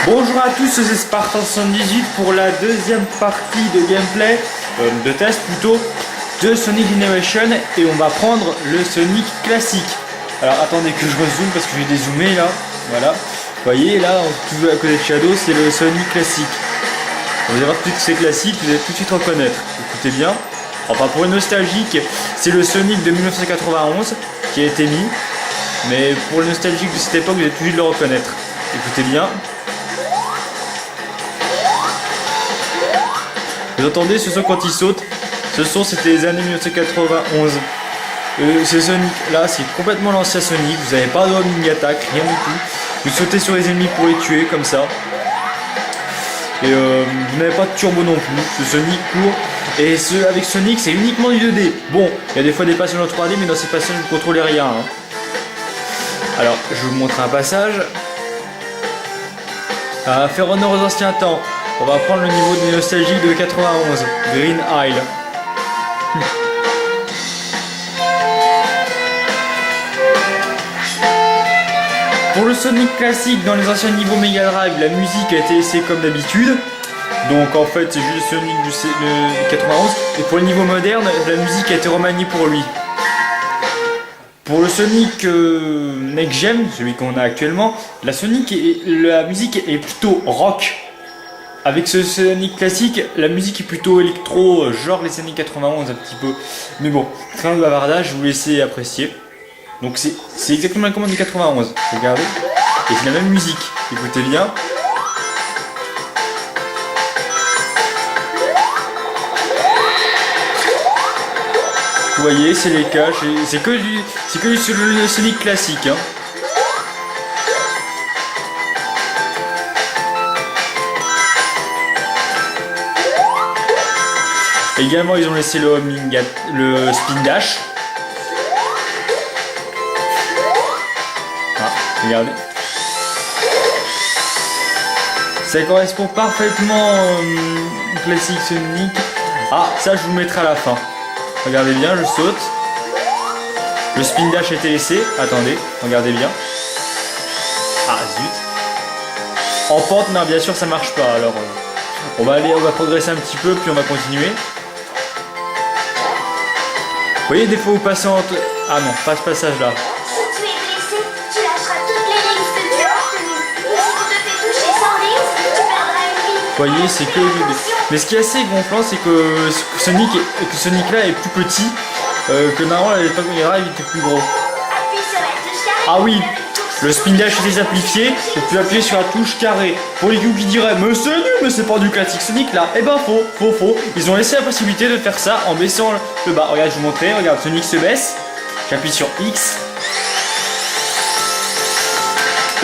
Bonjour à tous, c'est Spartan78 pour la deuxième partie de gameplay, de test plutôt, de Sonic Generation et on va prendre le Sonic classique. Alors attendez que je rezoome parce que j'ai dézoomé là, voilà. Vous voyez là, tout à côté de Shadow, c'est le Sonic classique. Vous allez voir tout que c'est classique, vous allez tout de suite reconnaître. Écoutez bien. Enfin pour une nostalgique, c'est le Sonic de 1991 qui a été mis. Mais pour le nostalgique de cette époque, vous allez tout de suite le reconnaître. Écoutez bien. Vous entendez ce son quand il saute? Ce son c'était les années 1991. Ce Sonic là c'est complètement l'ancien Sonic. Vous n'avez pas de homing attack, rien du tout. Vous sautez sur les ennemis pour les tuer comme ça. Et vous n'avez pas de turbo non plus. Ce Sonic court. Et avec Sonic c'est uniquement du 2D. Bon, il y a des fois des passages en 3D mais dans ces passages vous ne contrôlez rien. Hein. Alors je vais vous montrer un passage. À faire honneur aux anciens temps. On va prendre le niveau de nostalgie de 91, Green Isle. Pour le Sonic classique, dans les anciens niveaux Mega Drive, la musique a été laissée comme d'habitude. Donc en fait, c'est juste le Sonic du 91. Et pour le niveau moderne, la musique a été remaniée pour lui. Pour le Sonic Next Gen, celui qu'on a actuellement, la musique est plutôt rock. Avec ce Sonic classique, la musique est plutôt électro, genre les années 91 un petit peu. Mais bon, train de bavardage, je vous laissez apprécier. Donc c'est exactement la commande du 91, regardez. Et c'est la même musique, écoutez bien. Vous voyez, c'est les caches, c'est que du Sonic classique. Hein. Également, ils ont laissé le spin dash. Ah, regardez. Ça correspond parfaitement au classique Sonic. Ah, ça, je vous mettrai à la fin. Regardez bien, je saute. Le spin dash a été laissé. Attendez, regardez bien. Ah, zut. En pente, non, bien sûr, ça marche pas. Alors, on va progresser un petit peu, puis on va continuer. Vous voyez, des fois vous passez entre... Ah non, pas ce passage-là. Si tu es blessé, tu lâcheras toutes les rings que tu as obtenues. Et si tu te fais toucher sans rings, tu perdras une vie. Vous voyez, c'est que... Mais ce qui est assez gonflant, c'est que Sonic là est plus petit. Que normalement, à l'époque Mega Drive, il était plus gros. Appuie sur la touche carrée. Ah oui, le spin dash était simplifié. Et puis appuyer sur la touche carrée. Pour les qui diraient, mais c'est nul, mais c'est pas du classique Sonic là. Eh ben faux. Ils ont laissé la possibilité de faire ça en baissant le bas. Regarde, je vais vous montrer. Regarde, Sonic se baisse. J'appuie sur X.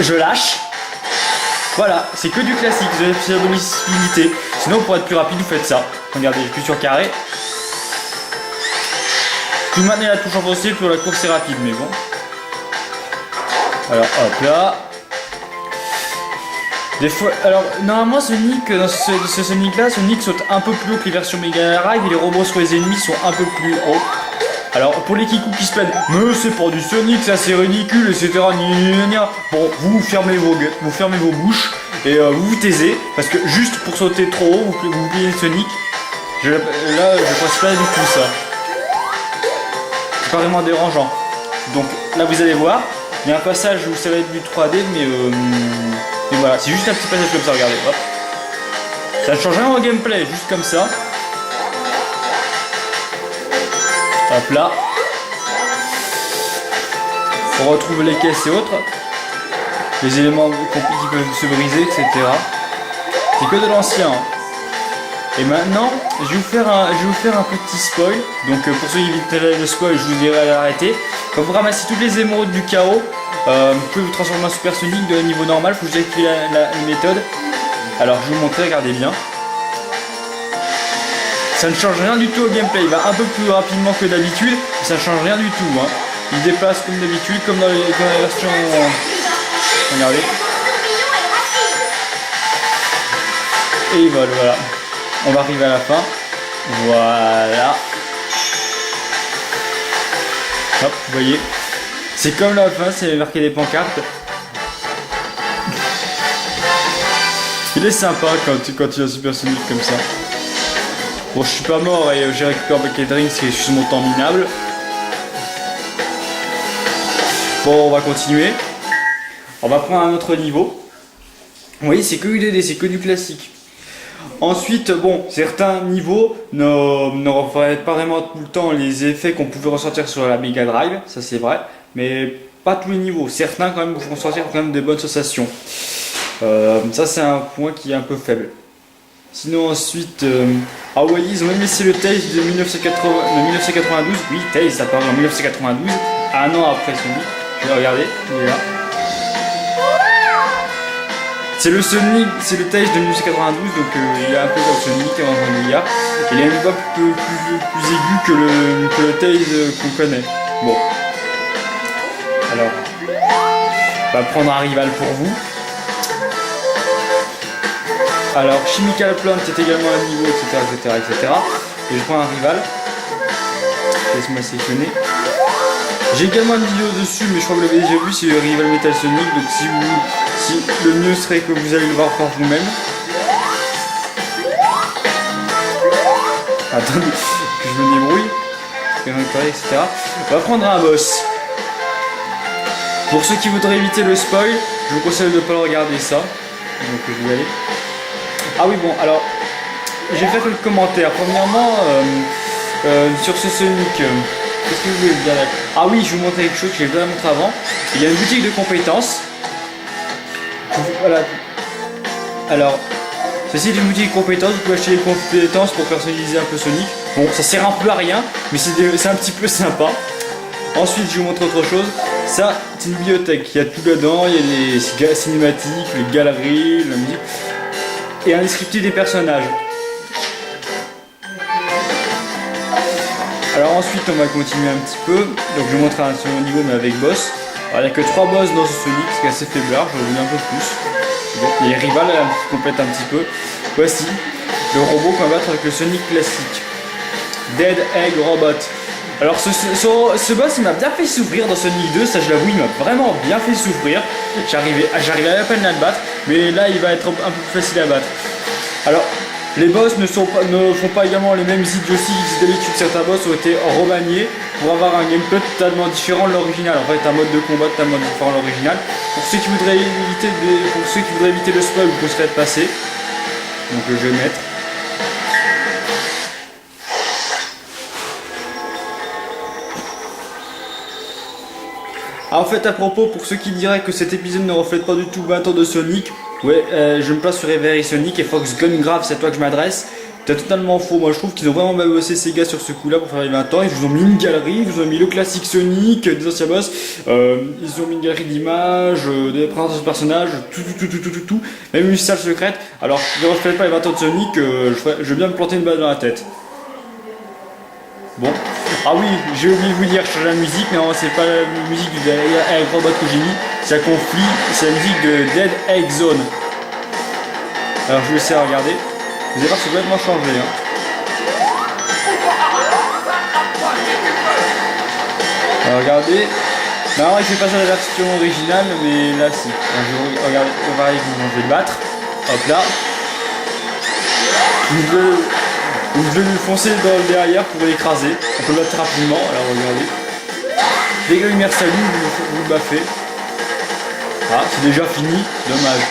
Je lâche. Voilà, c'est que du classique, vous avez la possibilité. Sinon, pour être plus rapide, vous faites ça. Regardez, j'appuie sur carré. Plus maintenez la touche enfoncée, plus la course est rapide, mais bon. Alors, hop là. Des fois, alors, normalement, Sonic, dans ce Sonic là, Sonic saute un peu plus haut que les versions Mega Drive et les robots sur les ennemis sont un peu plus hauts. Alors, pour les kikous qui se plaignent, mais c'est pas du Sonic, ça c'est ridicule, etc. Bon, vous fermez vos bouches et vous vous taisez, parce que juste pour sauter trop haut, vous pliez Sonic. Là, je pense pas du tout ça. C'est pas vraiment dérangeant. Donc, là, vous allez voir, il y a un passage où ça va être du 3D, mais voilà, c'est juste un petit passage comme ça, regardez, hop. Ça ne change rien au gameplay, juste comme ça. Hop là. On retrouve les caisses et autres. Les éléments qui peuvent se briser, etc. C'est que de l'ancien. Et maintenant, je vais vous faire un petit spoil. Donc pour ceux qui évitent le spoil, je vous dirai d'arrêter. Quand vous ramassez toutes les émeraudes du chaos, vous pouvez vous transformer en Super Sonic de niveau normal. Il faut que j'active la méthode. Alors je vais vous montrer, regardez bien. Ça ne change rien du tout au gameplay, il va un peu plus rapidement que d'habitude, ça ne change rien du tout. Hein. Il déplace comme d'habitude, comme dans la version... Regardez. Et il vole, voilà. On va arriver à la fin. Voilà. Hop, vous voyez. C'est comme la fin, c'est marqué des pancartes. Il est sympa quand il y a Super Sonic comme ça. Bon, je suis pas mort et j'ai récupéré Bucket Drinks et je suis mon temps minable. Bon, on va continuer. On va prendre un autre niveau. Vous voyez, c'est que UDD, c'est que du classique. Ensuite, bon, certains niveaux ne reflètent pas vraiment tout le temps les effets qu'on pouvait ressentir sur la Mega Drive, ça c'est vrai, mais pas tous les niveaux. Certains quand même vous font ressentir quand même de bonnes sensations. Ça c'est un point qui est un peu faible. Sinon ensuite, ah oui, ils ont même laissé le Tails de 1992. Oui, Tails ça apparu en 1992, un an après Sonic. Je vais regarder, il est là. C'est le Sonic, c'est le Tails de 1992, donc il est un peu comme Sonic en milliard. Il a une voix plus aiguë que le Tails qu'on connaît. Bon. Alors, on va prendre un rival pour vous. Alors, Chemical Plant est également un niveau, etc. Et je prends un rival. Laisse-moi sélectionner. J'ai également une vidéo dessus, mais je crois que vous l'avez déjà vu, c'est le rival Metal Sonic, donc si le mieux serait que vous allez le voir par vous-même. Attendez, que je me débrouille. Etc. On va prendre un boss. Pour ceux qui voudraient éviter le spoil, je vous conseille de ne pas le regarder ça. Donc je vais y aller. Ah oui, bon, alors, j'ai fait quelques commentaires. Premièrement, sur ce Sonic, qu'est-ce que vous voulez me dire là? Ah oui, je vais vous montrer quelque chose que j'ai déjà montré avant. Il y a une boutique de compétences. Voilà. Alors, ceci est une boutique de compétences. Vous pouvez acheter des compétences pour personnaliser un peu Sonic. Bon, ça sert un peu à rien, mais c'est un petit peu sympa. Ensuite, je vous montre autre chose. Ça, c'est une bibliothèque. Il y a tout dedans. Il y a les cinématiques, les galeries, la musique. Et un descriptif des personnages. Alors ensuite on va continuer un petit peu. Donc je vais montrer un second niveau mais avec boss. Alors, il n'y a que 3 boss dans ce Sonic, ce qui est assez faiblard, je vais en un peu plus. Bon, les rivales complètent un petit peu. Voici le robot qu'on va battre avec le Sonic classique. Dead Egg Robot. Alors ce boss il m'a bien fait souffrir dans Sonic 2, ça je l'avoue, il m'a vraiment bien fait souffrir. J'arrivais à peine à le battre, mais là il va être un peu plus facile à battre. Alors les boss ne font pas également les mêmes idioties que d'habitude. Certains boss ont été remaniés pour avoir un gameplay totalement différent de l'original. En fait un mode de combat totalement différent de l'original. Pour ceux qui voudraient éviter le spoil, vous conseillerais de passer. Donc je vais mettre. En fait, à propos, pour ceux qui diraient que cet épisode ne reflète pas du tout 20 ans de Sonic, ouais, je me place sur Every Sonic et Fox Gungrave, c'est à toi que je m'adresse. T'es totalement faux, moi je trouve qu'ils ont vraiment bossé ces gars sur ce coup là pour faire les 20 ans. Ils vous ont mis une galerie, ils vous ont mis le classique Sonic, des anciens boss, ils ont mis une galerie d'images, des présentations de personnages, tout, même une salle secrète. Alors, je ne reflète pas les 20 ans de Sonic, je vais bien me planter une balle dans la tête. Bon. Ah oui, j'ai oublié de vous dire, je change la musique, mais non, c'est pas la musique du Dead Egg Robot que j'ai mis, c'est un conflit, c'est la musique de Dead Egg Zone. Alors je vais essayer de regarder, vous allez voir c'est complètement changé. Hein. Alors regardez, non il fait pas ça la version originale, mais là si. Alors, je vais regarder, on va le battre, hop là. Je vais lui foncer dans le derrière pour l'écraser. On peut le battre rapidement, alors regardez. Dès que la lumière s'allume, vous le baffez. Ah, c'est déjà fini, dommage.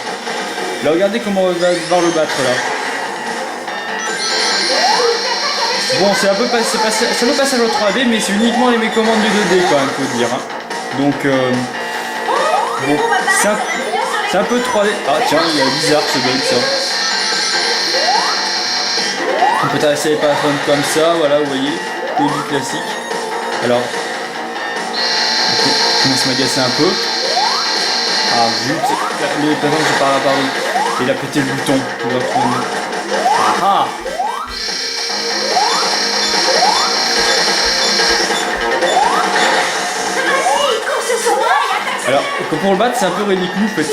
Là, regardez comment on va devoir le battre là. Bon, c'est un peu passage en 3D, mais c'est uniquement les commandes de 2D quand même, faut dire. Hein. Donc, bon, c'est un peu 3D. Ah tiens, il est bizarre ce bug ça. On peut traverser les plateformes comme ça, voilà, vous voyez, que du classique. Alors, je commence à m'agacer un peu. Ah, zut, les plateformes sont pas apparues. Il a pété le bouton. Ah, alors, pour le battre, c'est un peu ridicule, en fait.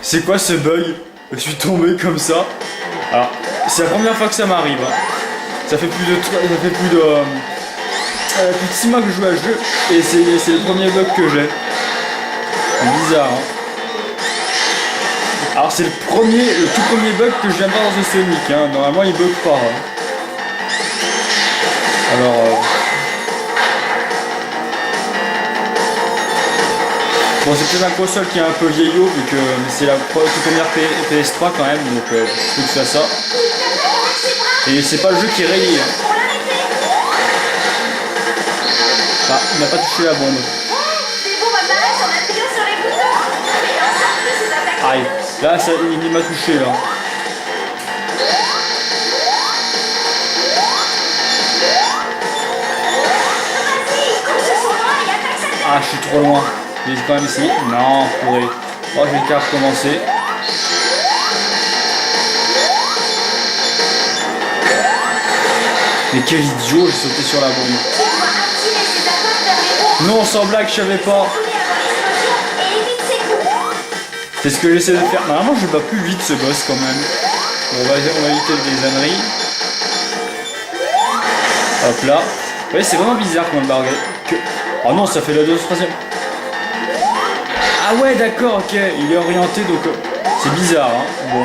C'est quoi ce bug? Je suis tombé comme ça. Alors, c'est la première fois que ça m'arrive. Hein. Ça fait plus de 6 mois que je joue à ce jeu et c'est le premier bug que j'ai. C'est bizarre. Hein. c'est le tout premier bug que je viens de voir dans ce Sonic, hein. Normalement il bug pas. Hein. Alors... Bon, c'est peut-être ma console qui est un peu vieillot, vu que c'est la toute première PS3 quand même, donc il faut que je fasse ça. Et c'est pas le jeu qui est rayé. Hein. Ah, il n'a pas touché la bombe. Aïe, là il m'a touché là. Ah, je suis trop loin. Je vais quand même essayer. Non, pourrez. Oh, je vais le faire recommencer. Mais quel idiot, j'ai sauté sur la bombe. Non, sans blague, je savais pas. C'est ce que j'essaie de faire. Normalement, je bats plus vite ce boss quand même. Bon, on va éviter des âneries. Hop là. Vous voyez, c'est vraiment bizarre comme le barguet. Oh non, ça fait la 2/3. Ah ouais, d'accord, ok. Il est orienté, donc c'est bizarre. Hein. Bon.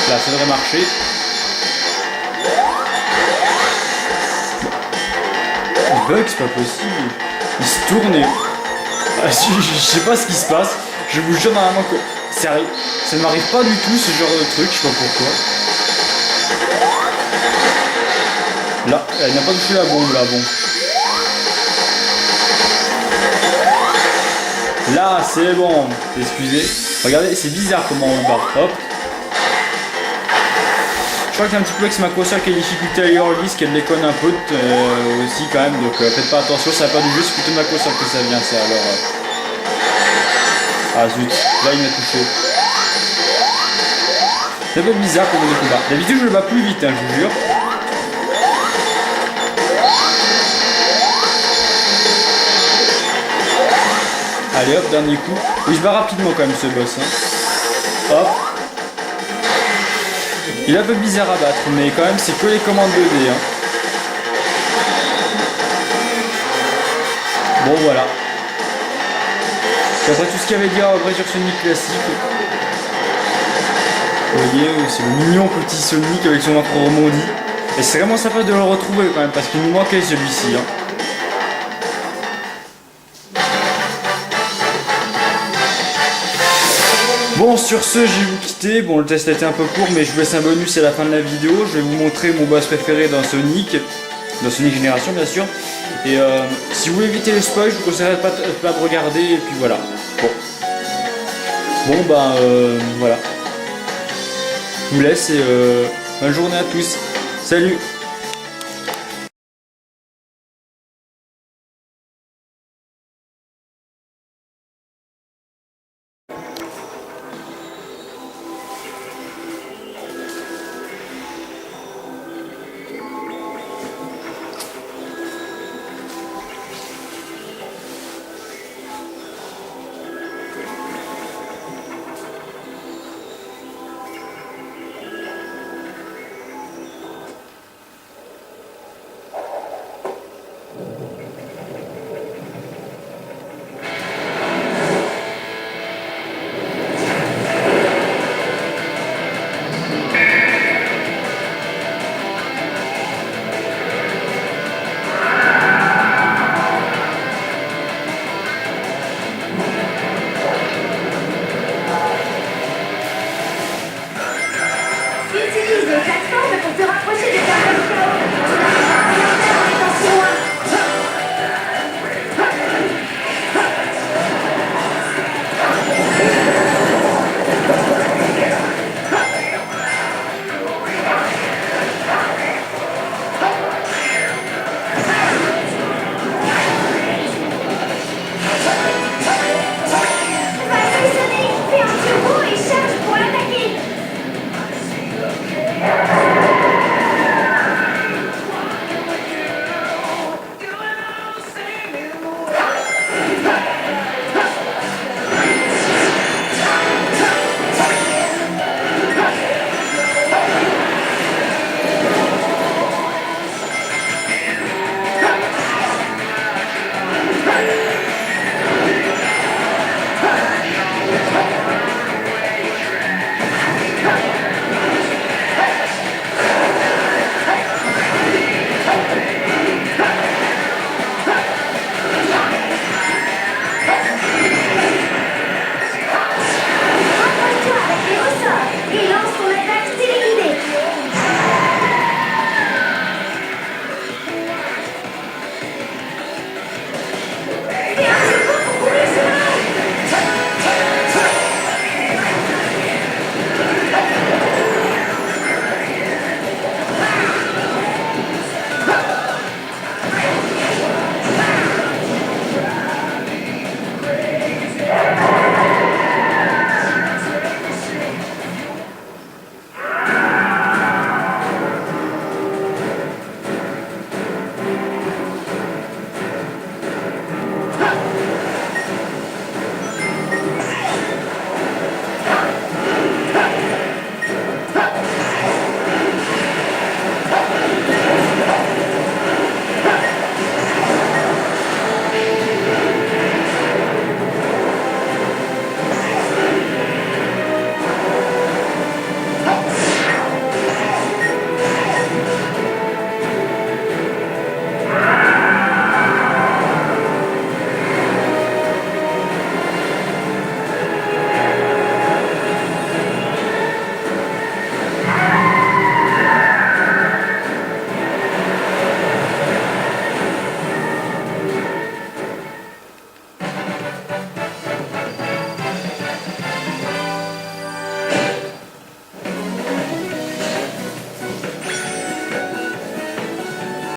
Là, ça devrait marcher. Il bug, c'est pas possible. Il se tourne et... Ah, je sais pas ce qui se passe. Je vous jure normalement que... Sérieux, ça ne m'arrive pas du tout ce genre de truc, je sais pas pourquoi. Là, elle n'a pas touché la bombe là, bon. Là, c'est bon. Excusez. Regardez, c'est bizarre comment on le bat. Hop. Je crois que c'est un petit peu avec ma console qui a des difficultés à lire le disque, qu'elle déconne un peu aussi quand même. Donc faites pas attention, ça va pas du jeu, c'est plutôt de ma console que ça vient ça. Alors. Ah zut, là il m'a touché. C'est un peu bizarre pour le combat. D'habitude je le bats plus vite, hein, je vous jure. Allez hop, dernier coup. Il se bat rapidement quand même ce boss. Hein. Hop. Il est un peu bizarre à battre, mais quand même c'est que les commandes 2D. Hein. Bon voilà. C'est après tout ce qu'il y avait à dire après sur Sonic classique. Vous voyez, c'est le mignon petit Sonic avec son ventre rebondi. Et c'est vraiment sympa de le retrouver quand même, parce qu'il nous manquait celui-ci. Hein. Bon, sur ce, je vais vous quitter. Bon, le test a été un peu court, mais je vous laisse un bonus à la fin de la vidéo. Je vais vous montrer mon boss préféré dans Sonic Génération, bien sûr. Et si vous voulez éviter les spoils, je vous conseillerais pas de regarder. Et puis voilà. Bon, bah, voilà. Je vous laisse et bonne journée à tous. Salut!